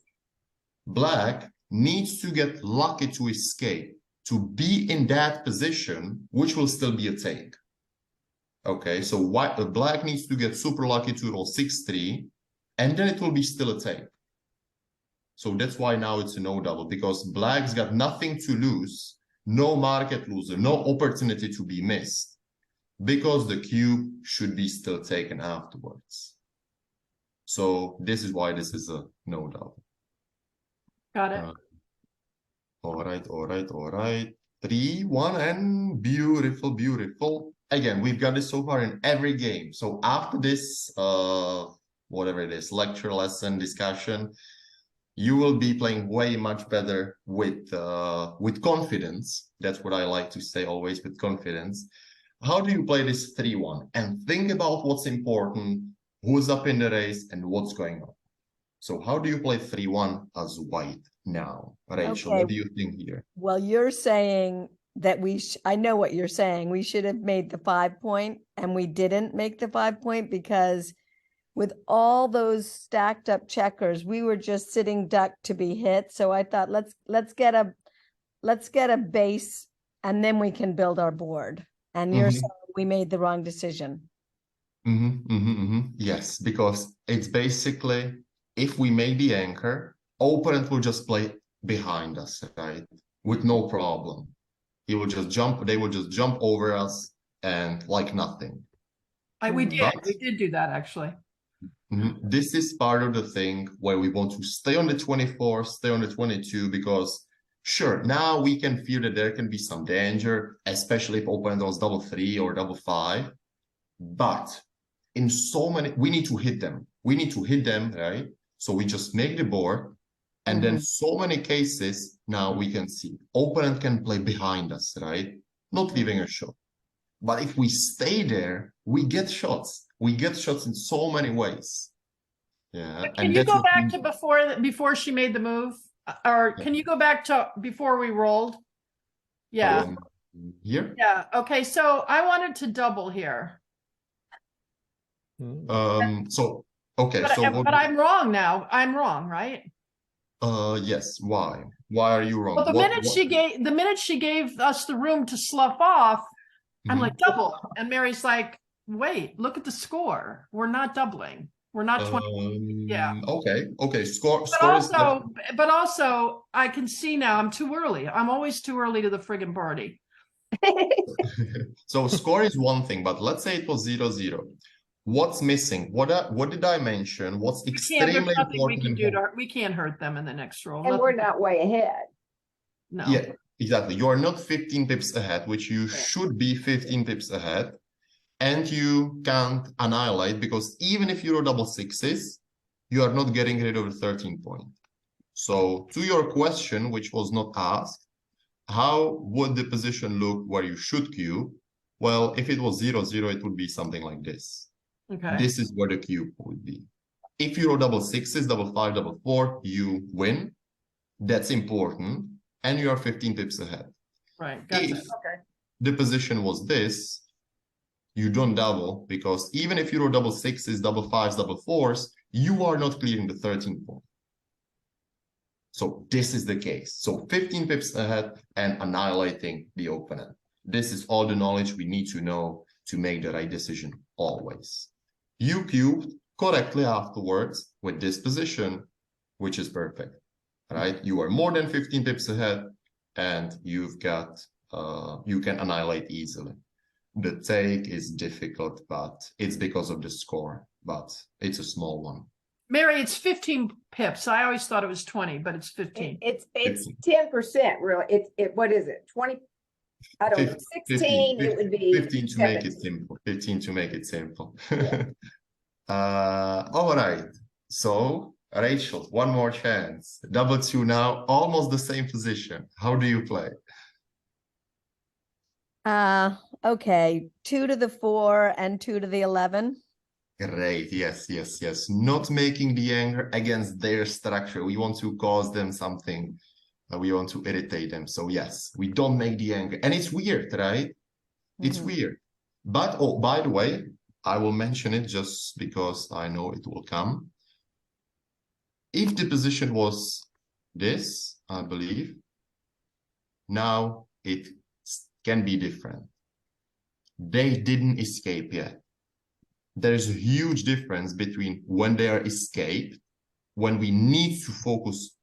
Black needs to get lucky to escape, to be in that position, which will still be a take. Okay, so black needs to get super lucky to roll 6-3, and then it will be still a take. So that's why now it's a no double, because black's got nothing to lose, no market loser, no opportunity to be missed, because the cube should be still taken afterwards. So this is why this is a no double. Got it. All right. 3-1, and beautiful. Again, we've got this so far in every game. So after this, whatever it is, lecture, lesson, discussion, you will be playing way much better with confidence. That's what I like to say always, with confidence. How do you play this 3-1? And think about what's important, who's up in the race, and what's going on. So how do you play 3-1 as white now? Rachel, Okay. what do you think here? Well, you're saying that I know what you're saying. We should have made the 5 point, and we didn't make the 5 point because with all those stacked up checkers, we were just sitting duck to be hit. So I thought, let's get a base, and then we can build our board. And you're saying we made the wrong decision. Yes, because it's basically, if we make the anchor, opponent will just play behind us, right? With no problem. They will just jump over us and like nothing. We did do that actually. This is part of the thing where we want to stay on the 24, stay on the 22, because sure, now we can feel that there can be some danger, especially if opponent does 3-3 or 5-5. But in so many, we need to hit them. Right? So we just make the board, and then so many cases now we can see opponent can play behind us, right? Not leaving a shot. But if we stay there, we get shots. We get shots in so many ways. Yeah. Can you go back to before she made the move? Or can you go back to before we rolled? Yeah. Here? Yeah. Okay. So I wanted to double here. So okay. But I'm wrong now. I'm wrong, right? Yes. Why? Why are you wrong? Well, the minute she gave us the room to slough off, I'm like, double. And Mary's like, wait, look at the score. We're not doubling. We're not 20. Yeah. Okay. Score but also, I can see now I'm too early. I'm always too early to the friggin' party. So score is one thing, but let's say it was 0-0. What's missing? What did I mention? What's extremely important? We can't hurt them in the next roll. And we're not way ahead. No. Yeah, exactly. You are not 15 pips ahead, which you should be 15 pips ahead. And you can't annihilate, because even if you roll double sixes, you are not getting rid of the 13 point. So to your question, which was not asked, how would the position look where you should cube? Well, if it was 0-0, it would be something like this. Okay. This is where the cube would be. If you roll double sixes, double 5, double 4, you win. That's important. And you are 15 pips ahead. Right. Gotcha. If the position was this, you don't double, because even if you roll double sixes, double fives, double fours, you are not clearing the 13 point. So this is the case. So 15 pips ahead and annihilating the opponent. This is all the knowledge we need to know to make the right decision always. You cubed correctly afterwards with this position, which is perfect, right? You are more than 15 pips ahead and you've got, you can annihilate easily. The take is difficult, but it's because of the score, but it's a small one. Mary, it's 15 pips. I always thought it was 20, but it's 15. It's 10%, really. What is it? 20? I don't know. 16, it would be 15 to 17. Make it simple. 15 to make it simple. Yeah. All right. So, Rachel, one more chance. Double two now, almost the same position. How do you play? Okay. 2 to the 4 and 2 to the 11. Great. Yes, yes, yes. Not making the anger against their structure. We want to cause them something. We want to irritate them. So yes, we don't make the anger. And it's weird, right? It's weird. But, oh, by the way, I will mention it just because I know it will come. If the position was this, I believe, now it can be different. They didn't escape yet. There's a huge difference between when they are escaped, when we need to focus.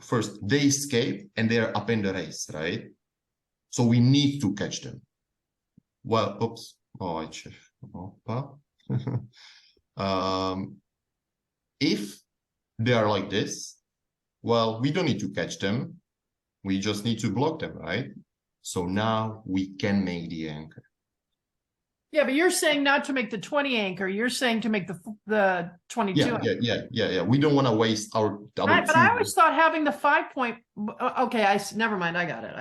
First, they escape and they are up in the race, right? So we need to catch them. Well, oops. Oh, I checked. If they are like this, well, we don't need to catch them. We just need to block them, right? So now we can make the anchor. Yeah, but you're saying not to make the 20 anchor. You're saying to make the 22. Yeah. We don't want to waste our double But I always thought having the 5 point. Okay, never mind. I got it.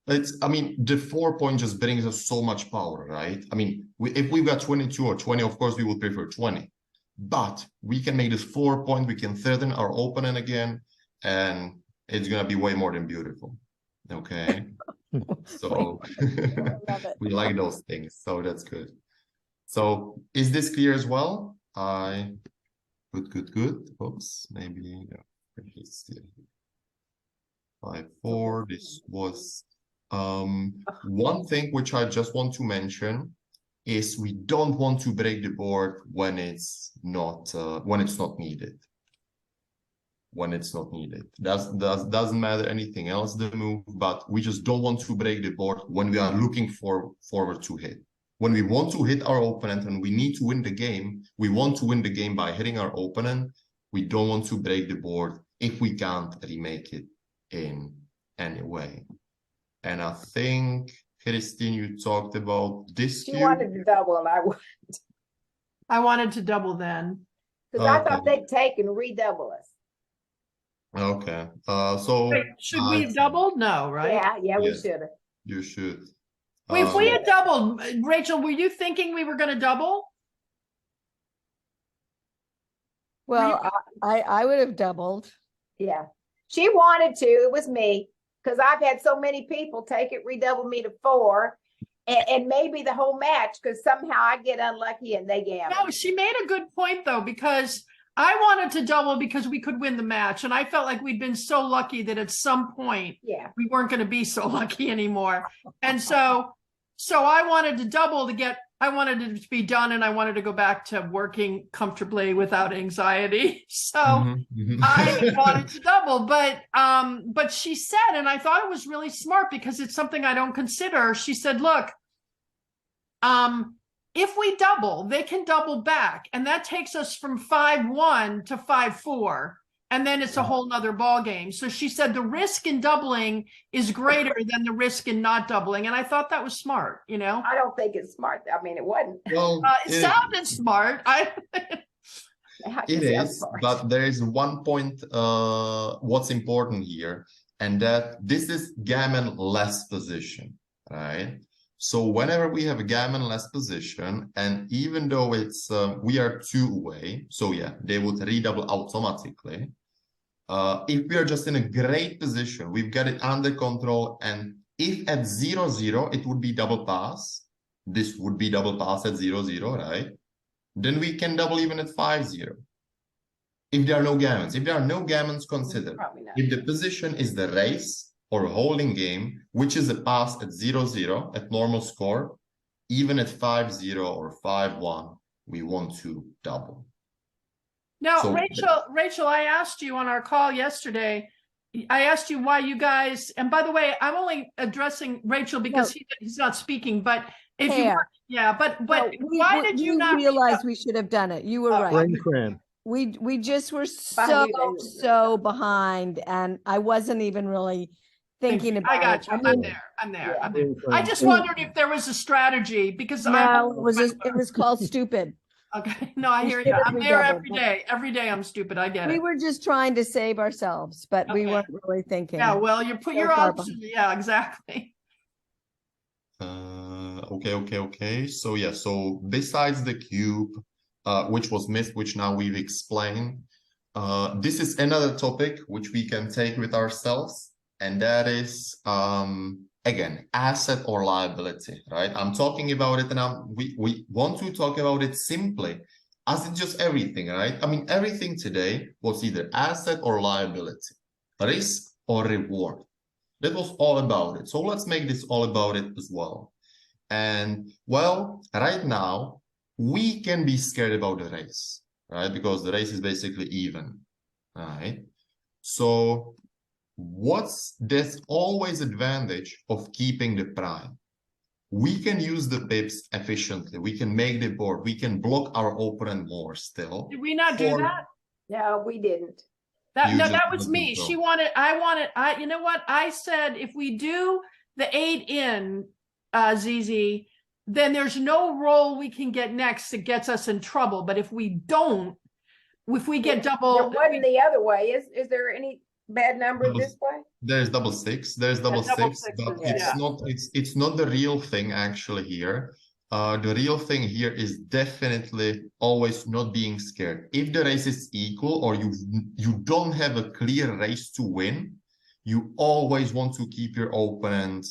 It's, I mean, the 4 point just brings us so much power, right? I mean, if we've got 22 or 20, of course, we would prefer 20. But we can make this 4 point. We can threaten our opponent again, and it's going to be way more than beautiful. Okay. So we like those things. So that's good. So is this clear as well? Good. Oops, maybe 5-4. This was one thing which I just want to mention is we don't want to break the board when it's not needed. When it's not needed. Doesn't matter anything else, the move, but we just don't want to break the board when we are looking forward to hit. When we want to hit our opponent and we need to win the game, we want to win the game by hitting our opponent. We don't want to break the board if we can't remake it in any way. And I think, Christine, you talked about this. She wanted to double and I wanted to double then. Because I thought they'd take and redouble us. Okay. So wait, should we have doubled? No, right? Yeah, we should have. You should. Wait, if we had doubled, Rachel, were you thinking we were going to double? Well, I would have doubled. Yeah. She wanted to. It was me. Because I've had so many people take it, redouble me to 4. And maybe the whole match, because somehow I get unlucky and they gamble. No, she made a good point, though, because I wanted to double because we could win the match. And I felt like we'd been so lucky that at some point we weren't going to be so lucky anymore. And so I wanted to double I wanted it to be done, and I wanted to go back to working comfortably without anxiety. So I wanted to double, but she said, and I thought it was really smart because it's something I don't consider. She said, look, if we double, they can double back, and that takes us from 5-1 to 5-4. And then it's a whole nother ball game. So she said the risk in doubling is greater than the risk in not doubling. And I thought that was smart, you know? I don't think it's smart. I mean, it wasn't. Well, it sounded smart. It is, but there is one point what's important here, and that this is gammon less position, right? So whenever we have a gammon less position, and even though it's we are 2 away, so yeah, they would redouble automatically. If we are just in a great position, we've got it under control, and if at 0-0 it would be double pass, this would be double pass at 0-0, right? Then we can double even at 5-0. If there are no gammons. If there are no gammons considered, Probably not. if the position is the race or holding game, which is a pass at 0-0 at normal score, even at 5-0 or 5-1, we want to double. Now, So- Rachel, I asked you on our call yesterday, I asked you why you guys, and by the way, I'm only addressing Rachel because he's not speaking, but if you, Hair. yeah, but No, why did you not? realize we should have done it? You were right. Brain cramp. We just were Behind you, so behind, and I wasn't even really thinking about I got you. it. I'm there. I'm there. Yeah. I'm there. I just wondered if there was a strategy because No, it was called stupid. Okay, no, I We hear should you. have I'm there redoubled, every but- day. Every day I'm stupid. I get We it. were just trying to save ourselves, but we Okay. weren't really thinking. Yeah, well, you're So far behind. yeah, exactly. Okay. So yeah, so besides the cube, which was missed, which now we've explained, this is another topic which we can take with ourselves, and that is again, asset or liability, right? I'm talking about it, and we want to talk about it simply as it's just everything, right? I mean, everything today was either asset or liability, risk or reward. That was all about it. So let's make this all about it as well. And well, right now, we can be scared about the race, right? Because the race is basically even, right? So there's always advantage of keeping the prime. We can use the pips efficiently. We can make the board. We can block our opponent more still. Did we not do For- that? No, we didn't. You just That was don't me. think so. You know what? I said, if we do the 8 in, ZZ, then there's no roll we can get next that gets us in trouble. But if we don't, if we get There double, wasn't the other way. Is there any bad number Double- this way? There's double six. There's double double six, sixes, but yeah. it's not the real thing actually here. The real thing here is definitely always not being scared. If the race is equal or you don't have a clear race to win, you always want to keep your opponent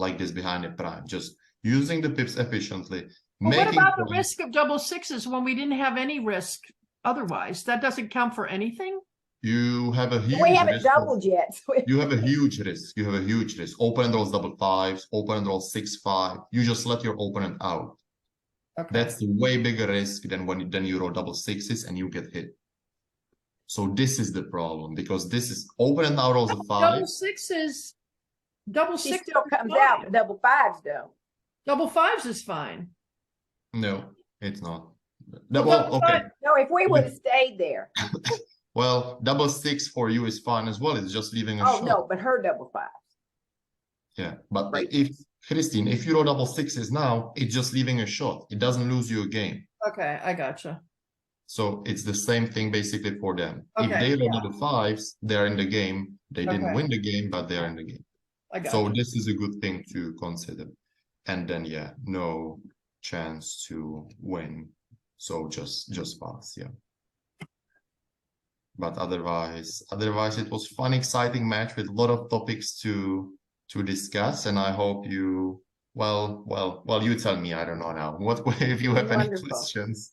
like this behind the prime, just using the pips efficiently. Well, what about the points. risk of double sixes when we didn't have any risk otherwise? That doesn't count for anything? You have a huge We haven't risk of- doubled yet. so You have a huge risk. You have a huge risk. Opponent rolls double fives. Opponent rolls 6-5. You just let your opponent out. Okay. That's a way bigger risk than when you roll double sixes and you get hit. So this is the problem because this is opponent now rolls a five. Double sixes, double She six still comes out, but double fives don't. double fives is fine. No, it's not. Well, Well, double okay. five- No, if we would have stayed there. Well, double six for you is fine as well. It's just leaving a Oh, shot. no, but her double fives. Yeah, but Right. if Christine, if you roll double sixes now, it's just leaving a shot. It doesn't lose you a game. Okay, I gotcha. So it's the same thing basically for them. If Okay, they roll yeah. double fives, they're in the game. They didn't Okay. win the game, but they're in the game. I got So this is a good thing to consider. And then yeah, no chance to win. So just pass, yeah. But otherwise it was fun, exciting match with a lot of topics to discuss. And I hope you you tell me, I don't know now. What if you have any Wonderful. questions?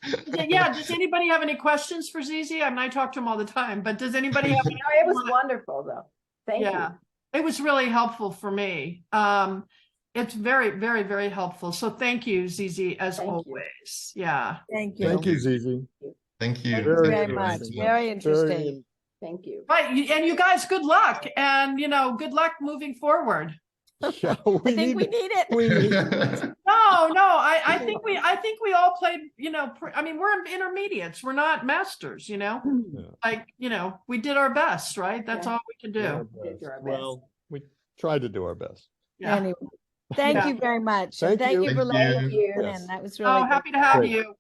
Yeah, does anybody have any questions for ZZ? I mean, I talk to him all the time, but does anybody have any? No, it was wonderful though. Thank you. Yeah, it was really helpful for me. It's very, very, very helpful. So thank you, ZZ, as Thank you. always. Yeah. Thank you. Thank you, Zizi. Thank you. Thank you Very very interesting. much. much. Very interesting. Thank you. Right, and you guys, good luck, and good luck moving forward. Yeah, I think we need it. we need No, I think we all played. I mean, we're intermediates. We're not masters. Like we did our best, right? That's Yeah. all we can do. our Did best. our best. Well, we tried to do our best. Yeah. Anyway, thank Yeah. you very much. Thank Thank you. you for Thank letting you. me Thank you. in. That was really Oh, good. happy to have Great. you.